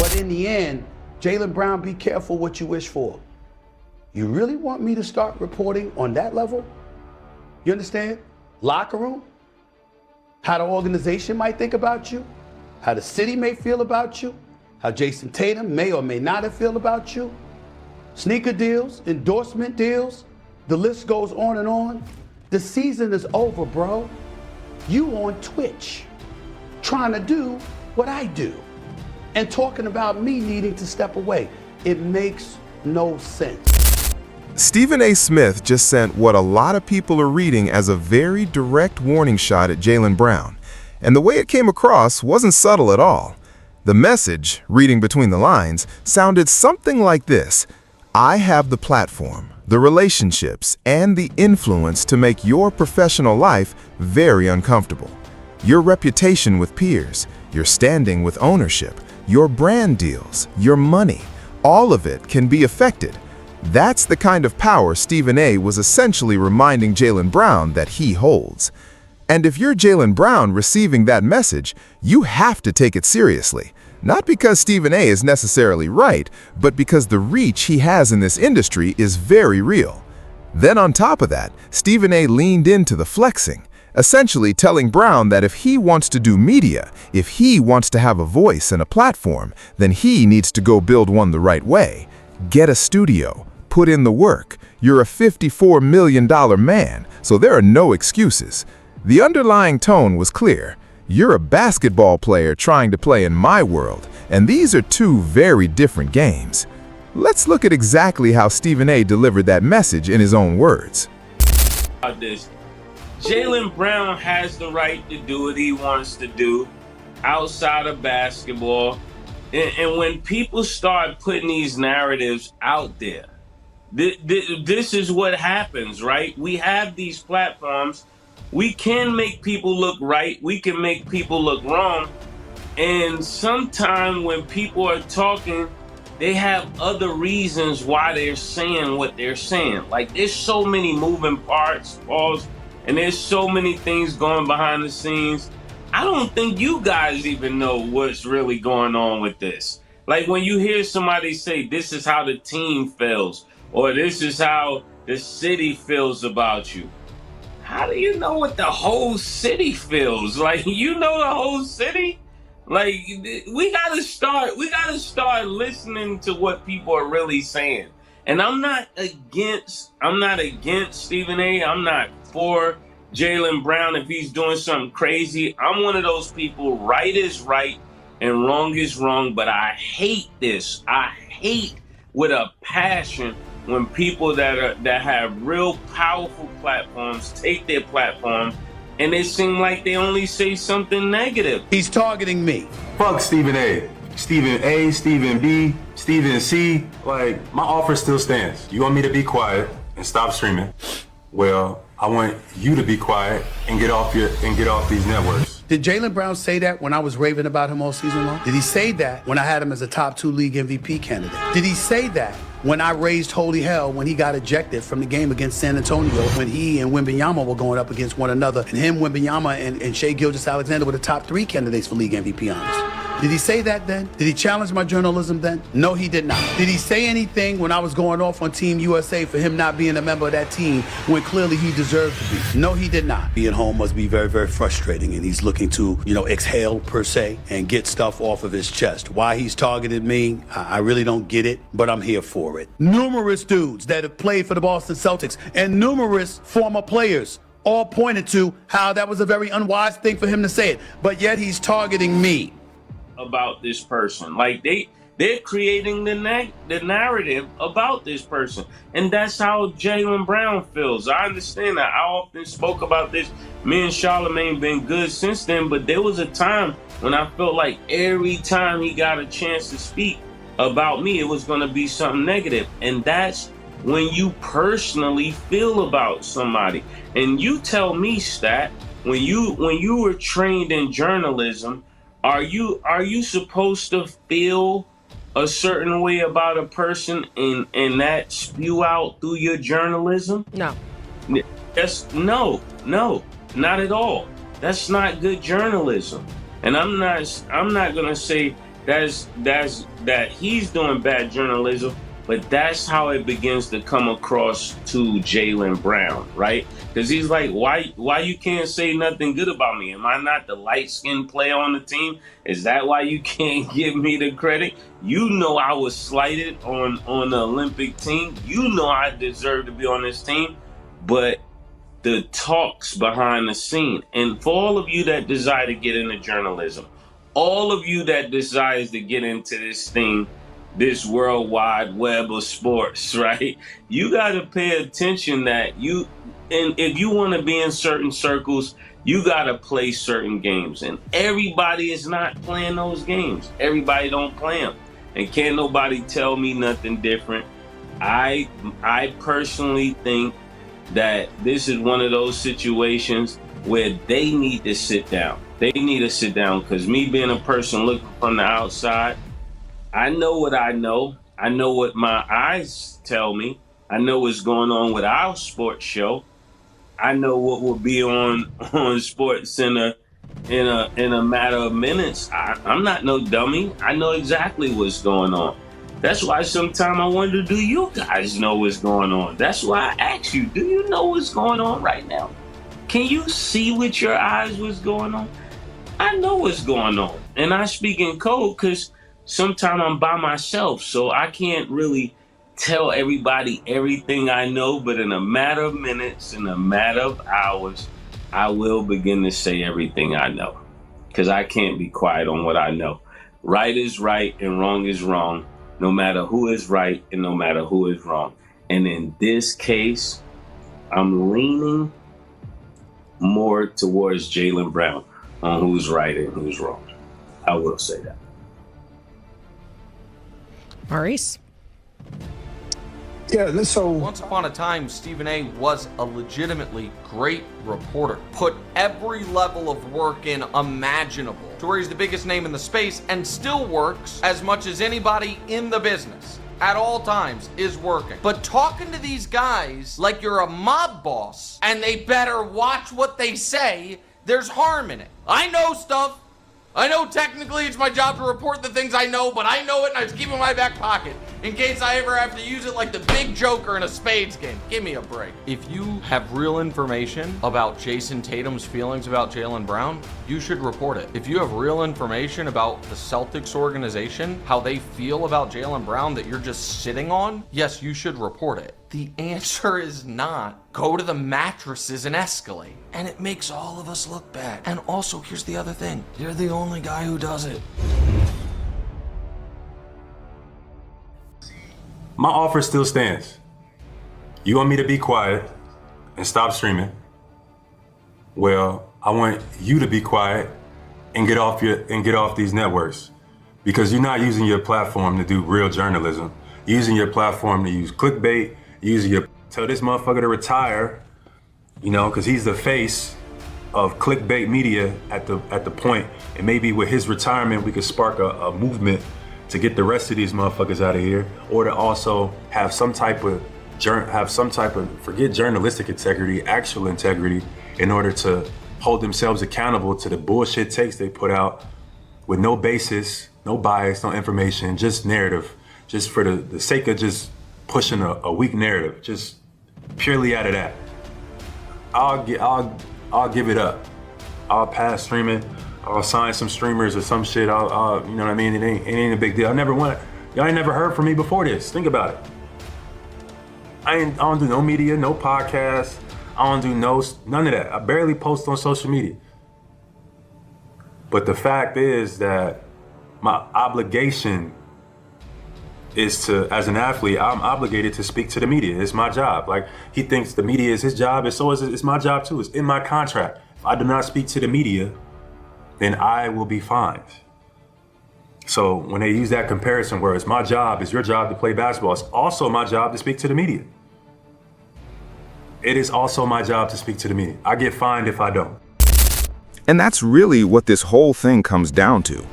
But in the end, Jaylen Brown, be careful what you wish for. You really want me to start reporting on that level? You understand? Locker room? How the organization might think about you? How the city may feel about you? How Jason Tatum may or may not have feel about you? Sneaker deals, endorsement deals, the list goes on and on. The season is over, bro. You on Twitch, trying to do what I do, and talking about me needing to step away. It makes no sense. Stephen A. Smith just sent what a lot of people are reading as a very direct warning shot at Jaylen Brown. And the way it came across wasn't subtle at all. The message, reading between the lines, sounded something like this: I have the platform, the relationships, and the influence to make your professional life very uncomfortable. Your reputation with peers, your standing with ownership, your brand deals, your money, all of it can be affected. That's the kind of power Stephen A. was essentially reminding Jaylen Brown that he holds. And if you're Jaylen Brown receiving that message, you have to take it seriously. Not because Stephen A. is necessarily right, but because the reach he has in this industry is very real. Then on top of that, Stephen A. leaned into the flexing, essentially telling Brown that if he wants to do media, if he wants to have a voice and a platform, then he needs to go build one the right way. Get a studio. Put in the work. You're a $54 million man, so there are no excuses. The underlying tone was clear. You're a basketball player trying to play in my world, and these are two very different games. Let's look at exactly how Stephen A. delivered that message in his own words. Jaylen Brown has the right to do what he wants to do outside of basketball. And when people start putting these narratives out there, this is what happens, right? We have these platforms. We can make people look right. We can make people look wrong. And sometimes when people are talking, they have other reasons why they're saying what they're saying. Like, there's so many moving parts, Pauls, and there's so many things going behind the scenes. I don't think you guys even know what's really going on with this. Like, when you hear somebody say, this is how the team feels, or this is how the city feels about you. How do you know what the whole city feels? Like, you know the whole city? Like, we gotta start listening to what people are really saying. And I'm not against Stephen A. I'm not for Jaylen Brown if he's doing something crazy. I'm one of those people, right is right and wrong is wrong, but I hate this. I hate with a passion when people that have real powerful platforms take their platform and it seems like they only say something negative. He's targeting me. Fuck Stephen A. Stephen A, Stephen B, Stephen C. Like, my offer still stands. You want me to be quiet and stop streaming? Well, I want you to be quiet and get off these networks. Did Jaylen Brown say that when I was raving about him all season long? Did he say that when I had him as a top 2 league MVP candidate? Did he say that when I raised holy hell when he got ejected from the game against San Antonio, when he and Wembanyama were going up against one another, and him, Wembanyama, and Shai Gilgeous-Alexander were the top 3 candidates for league MVP honors? Did he say that then? Did he challenge my journalism then? No, he did not. Did he say anything when I was going off on Team USA for him not being a member of that team when clearly he deserved to be? No, he did not. Being home must be very, very frustrating, and he's looking to, exhale per se and get stuff off of his chest. Why he's targeted me, I really don't get it, but I'm here for it. Numerous dudes that have played for the Boston Celtics and numerous former players all pointed to how that was a very unwise thing for him to say it, but yet he's targeting me. About this person, like they're creating the narrative about this person, and that's how Jaylen Brown feels. I understand that. I often spoke about this. Me and Charlamagne been good since then, but there was a time when I felt like every time he got a chance to speak about me, it was going to be something negative, and that's when you personally feel about somebody. And you tell me, Stat, when you were trained in journalism, Are you supposed to feel a certain way about a person and that spew out through your journalism? No. No, not at all. That's not good journalism. And I'm not gonna say that he's doing bad journalism, but that's how it begins to come across to Jaylen Brown, right? Because he's like, why you can't say nothing good about me? Am I not the light-skinned player on the team? Is that why you can't give me the credit? You know I was slighted on the Olympic team. You know I deserve to be on this team, but the talks behind the scene. And for all of you that desire to get into journalism, all of you that desires to get into this thing, this world wide web of sports, right? You got to pay attention that and if you want to be in certain circles, you got to play certain games. And everybody is not playing those games. Everybody don't play them. And can't nobody tell me nothing different. I personally think that this is one of those situations where they need to sit down. They need to sit down, because me being a person looking from the outside, I know what I know. I know what my eyes tell me. I know what's going on with our sports show. I know what will be on Sports Center in a matter of minutes. I'm not no dummy. I know exactly what's going on. That's why sometimes I wonder, do you guys know what's going on? That's why I ask you, do you know what's going on right now? Can you see with your eyes what's going on? I know what's going on. And I speak in code because sometimes I'm by myself, so I can't really tell everybody everything I know, but in a matter of minutes, in a matter of hours, I will begin to say everything I know, because I can't be quiet on what I know. Right is right and wrong is wrong, no matter who is right and no matter who is wrong. And in this case, I'm leaning more towards Jaylen Brown on who's right and who's wrong. I will say that. Maurice? Yeah, so Once upon a time, Stephen A. was a legitimately great reporter. Put every level of work in imaginable to where he's the biggest name in the space and still works as much as anybody in the business. At all times is working. But talking to these guys like you're a mob boss and they better watch what they say, there's harm in it. I know stuff. I know technically it's my job to report the things I know, but I know it and I just keep it in my back pocket in case I ever have to use it like the big joker in a spades game. Give me a break. If you have real information about Jason Tatum's feelings about Jaylen Brown, you should report it. If you have real information about the Celtics organization, how they feel about Jaylen Brown that you're just sitting on, yes, you should report it. The answer is not go to the mattresses and escalate. And it makes all of us look bad. And also, here's the other thing. You're the only guy who does it. My offer still stands. You want me to be quiet and stop streaming? Well, I want you to be quiet and get off these networks, because you're not using your platform to do real journalism. You're using your platform to use clickbait. Tell this motherfucker to retire, because he's the face of clickbait media at the point. And maybe with his retirement, we could spark a movement to get the rest of these motherfuckers out of here, or to also have some type of forget journalistic integrity, actual integrity, in order to hold themselves accountable to the bullshit takes they put out with no basis, no bias, no information, just narrative, just for the sake of just pushing a weak narrative, just purely out of that. I'll give it up. I'll pass streaming. I'll sign some streamers or some shit. I'll you know what I mean? It ain't a big deal. Y'all ain't never heard from me before this. Think about it. I don't do no media, no podcasts. I don't do none of that. I barely post on social media. But the fact is that my obligation is to, as an athlete, I'm obligated to speak to the media. It's my job. Like, he thinks the media is his job, and so is it's my job too. It's in my contract. If I do not speak to the media, then I will be fined. So when they use that comparison where it's my job, it's your job to play basketball, it's also my job to speak to the media. It is also my job to speak to the media. I get fined if I don't. And that's really what this whole thing comes down to.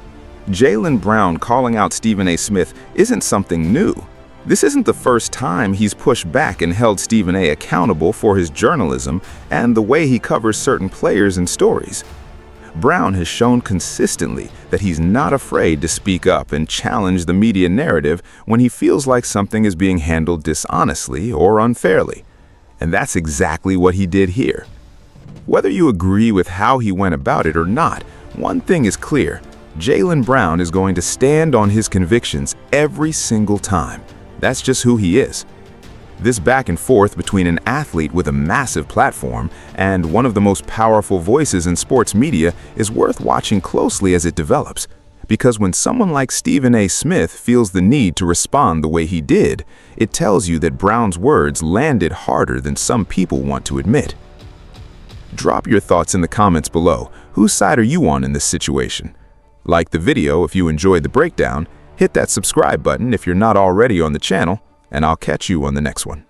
Jaylen Brown calling out Stephen A. Smith isn't something new. This isn't the first time he's pushed back and held Stephen A. accountable for his journalism and the way he covers certain players and stories. Brown has shown consistently that he's not afraid to speak up and challenge the media narrative when he feels like something is being handled dishonestly or unfairly. And that's exactly what he did here. Whether you agree with how he went about it or not, one thing is clear: Jaylen Brown is going to stand on his convictions every single time. That's just who he is. This back and forth between an athlete with a massive platform and one of the most powerful voices in sports media is worth watching closely as it develops. Because when someone like Stephen A. Smith feels the need to respond the way he did, it tells you that Brown's words landed harder than some people want to admit. Drop your thoughts in the comments below. Whose side are you on in this situation? Like the video if you enjoyed the breakdown, hit that subscribe button if you're not already on the channel, and I'll catch you on the next one.